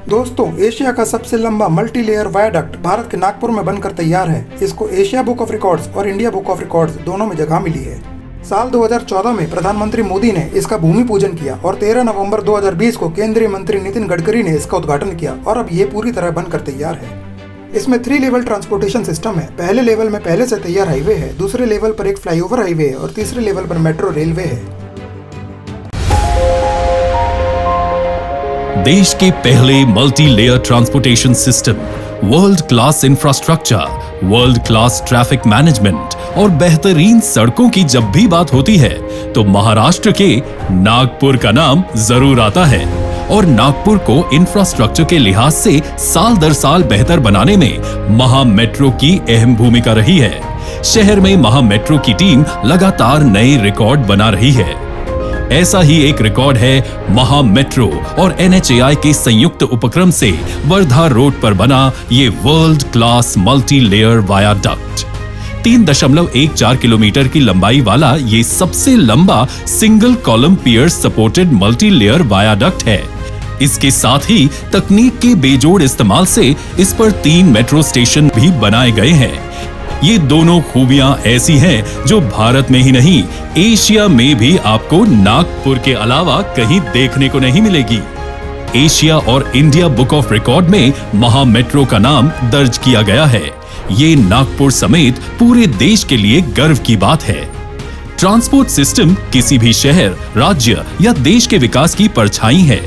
दोस्तों, एशिया का सबसे लंबा मल्टी लेयर वायाडक्ट भारत के नागपुर में बनकर तैयार है। इसको एशिया बुक ऑफ रिकॉर्ड्स और इंडिया बुक ऑफ रिकॉर्ड्स दोनों में जगह मिली है। साल 2014 में प्रधानमंत्री मोदी ने इसका भूमि पूजन किया और 13 नवंबर 2020 को केंद्रीय मंत्री नितिन गडकरी ने इसका उद्घाटन किया और अब ये पूरी तरह बनकर तैयार है। इसमें 3 लेवल ट्रांसपोर्टेशन सिस्टम है। पहले लेवल में पहले से तैयार हाईवे है, दूसरे लेवल पर एक फ्लाईओवर हाईवे है और तीसरे लेवल पर मेट्रो रेलवे है। देश के पहले multi layer transportation system, world class infrastructure, world class traffic management और बेहतरीन सड़कों की जब भी बात होती है तो महाराष्ट्र के नागपुर का नाम जरूर आता है। और नागपुर को इंफ्रास्ट्रक्चर के लिहाज से साल दर साल बेहतर बनाने में महा मेट्रो की अहम भूमिका रही है। शहर में महा मेट्रो की टीम लगातार नए रिकॉर्ड बना रही है। ऐसा ही एक रिकॉर्ड है महा मेट्रो और NHAI के संयुक्त उपक्रम से वर्धा रोड पर बना ये world class multi layer viaduct. 3.14 kilometre की लंबाई वाला ये सबसे लंबा सिंगल कॉलम पियर सपोर्टेड मल्टी लेयर वायाडक्ट है। इसके साथ ही तकनीक के बेजोड़ इस्तेमाल से इस पर 3 मेट्रो स्टेशन भी बनाए गए हैं। ये दोनों खूबियां ऐसी हैं जो भारत में ही नहीं, एशिया में भी आपको नागपुर के अलावा कहीं देखने को नहीं मिलेगी। एशिया और इंडिया बुक ऑफ रिकॉर्ड में महा मेट्रो का नाम दर्ज किया गया है। ये नागपुर समेत पूरे देश के लिए गर्व की बात है। ट्रांसपोर्ट सिस्टम किसी भी शहर, राज्य या देश के विकास की परछाई है।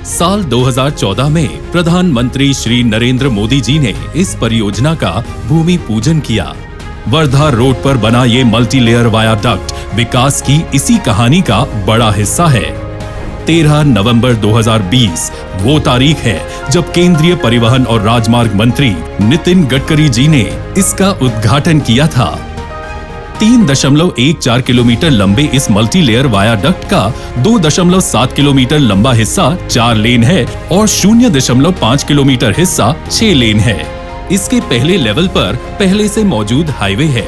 साल 2014 में प्रधानमंत्री श्री नरेंद्र मोदी जी ने इस परियोजना का भूमि पूजन किया। वर्धा रोड पर बना ये मल्टी लेयर वायाडक्ट विकास की इसी कहानी का बड़ा हिस्सा है। 13 नवंबर 2020 वो तारीख है जब केंद्रीय परिवहन और राजमार्ग मंत्री नितिन गडकरी जी ने इसका उद्घाटन किया था। 3.14 किलोमीटर लंबे इस मल्टी लेयर वायाडक्ट का 2.7 किलोमीटर लंबा हिस्सा 4 लेन है और 0.5 किलोमीटर हिस्सा 6 लेन है। इसके पहले लेवल पर पहले से मौजूद हाईवे है,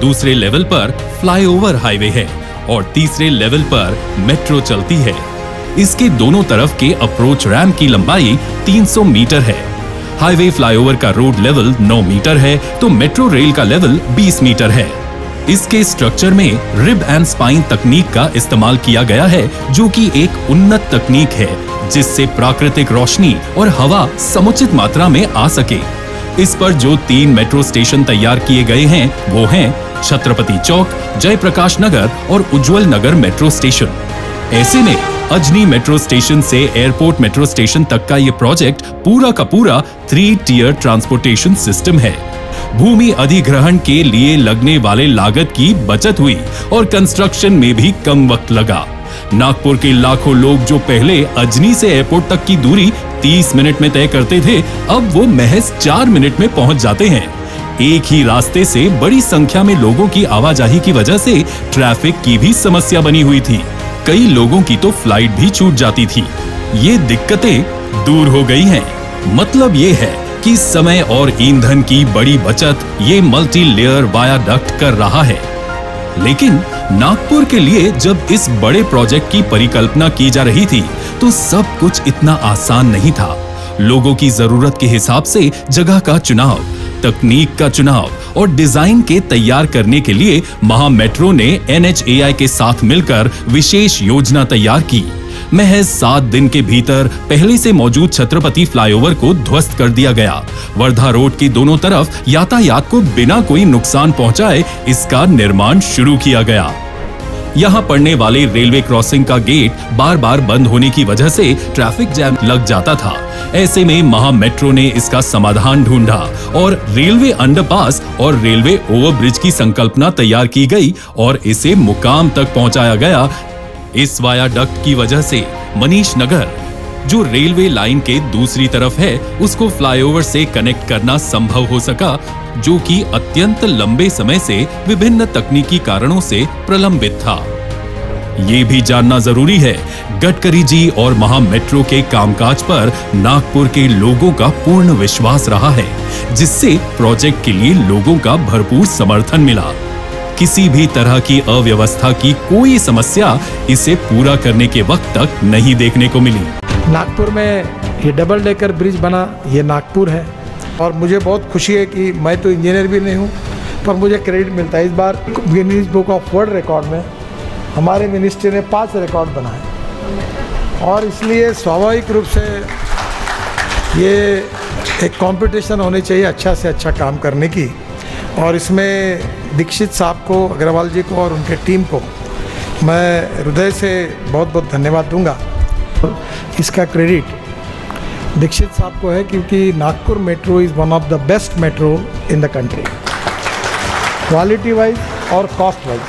दूसरे लेवल पर फ्लाईओवर हाईवे है और तीसरे लेवल पर मेट्रो चलती है। इसके दोनों तरफ के अप्रोच रैंप की लंबाई 300 मीटर है। हाईवे फ्लाईओवर का रोड लेवल 9 मीटर है तो मेट्रो रेल का लेवल 20 मीटर है। इसके स्ट्रक्चर में रिब एंड स्पाइन तकनीक का इस्तेमाल किया गया है, जो कि एक उन्नत तकनीक है जिससे प्राकृतिक रोशनी और हवा समुचित मात्रा में आ सके। इस पर जो 3 मेट्रो स्टेशन तैयार किए गए हैं वो हैं छत्रपति चौक, जयप्रकाश नगर और उज्जवल नगर मेट्रो स्टेशन। ऐसे में अजनी मेट्रो स्टेशन से एयरपोर्ट मेट्रो स्टेशन तक का ये प्रोजेक्ट पूरा का पूरा 3 टियर ट्रांसपोर्टेशन सिस्टम है। भूमि अधिग्रहण के लिए लगने वाले लागत की बचत हुई और कंस्ट्रक्शन में भी कम वक्त लगा। नागपुर के लाखों लोग जो पहले अजनी से एयरपोर्ट तक की दूरी 30 मिनट में तय करते थे, अब वो महज 4 मिनट में पहुंच जाते हैं। एक ही रास्ते से बड़ी संख्या में लोगों की आवाजाही की वजह से ट्रैफिक की भी समस्या बनी हुई थी। कई लोगों की तो फ्लाइट भी छूट जाती थी। ये दिक्कतें दूर हो गई हैं। मतलब ये है कि समय और ईंधन की बड़ी बचत ये मल्टी लेयर वायाडक्ट कर रहा है। लेकिन नागपुर के लिए जब इस बड़े प्रोजेक्ट की परिकल्पना की जा रही थी तो सब कुछ इतना आसान नहीं था। लोगों की जरूरत के हिसाब से जगह का चुनाव, तकनीक का चुनाव और डिजाइन के तैयार करने के लिए महा मेट्रो ने NHAI के साथ मिलकर विशेष योजना तैयार की। महज 7 दिन के भीतर पहले से मौजूद छत्रपति फ्लाईओवर को ध्वस्त कर दिया गया। वर्धा रोड के दोनों तरफ यातायात को बिना कोई नुकसान पहुंचाए इसका निर्माण शुरू किया गया। यहाँ पड़ने वाले रेलवे क्रॉसिंग का गेट बार बार बंद होने की वजह से ट्रैफिक जैम लग जाता था। ऐसे में महा मेट्रो ने इसका समाधान ढूंढा और रेलवे अंडरपास और रेलवे ओवरब्रिज की संकल्पना तैयार की गई और इसे मुकाम तक पहुंचाया गया। इस वायाडक्ट की वजह से मनीष नगर, जो रेलवे लाइन के दूसरी तरफ है, उसको फ्लाईओवर से कनेक्ट करना संभव हो सका, जो कि अत्यंत लंबे समय से विभिन्न तकनीकी कारणों से प्रलंबित था। ये भी जानना जरूरी है, गडकरी जी और महा मेट्रो के कामकाज पर नागपुर के लोगों का पूर्ण विश्वास रहा है, जिससे प्रोजेक्ट के लिए लोगों का भरपूर समर्थन मिला। किसी भी तरह की अव्यवस्था की कोई समस्या इसे पूरा करने के वक्त तक नहीं देखने को मिली। नागपुर में ये डबल डेकर ब्रिज बना, ये नागपुर है। और मुझे बहुत खुशी है कि मैं तो इंजीनियर भी नहीं हूँ, पर मुझे क्रेडिट मिलता है। इस बार Guinness book of world record में हमारे मिनिस्ट्री ने 5 रिकॉर्ड बनाए और इसलिए स्वाभाविक रूप से ये एक कंपटीशन होनी चाहिए अच्छा से अच्छा काम करने की। और इसमें दीक्षित साहब को, अग्रवाल जी को और उनके टीम को मैं हृदय से बहुत बहुत धन्यवाद दूंगा। इसका क्रेडिट दीक्षित साहब को है क्योंकि Nagpur metro is one of the best metro in the country, quality wise और कॉस्ट वाइज।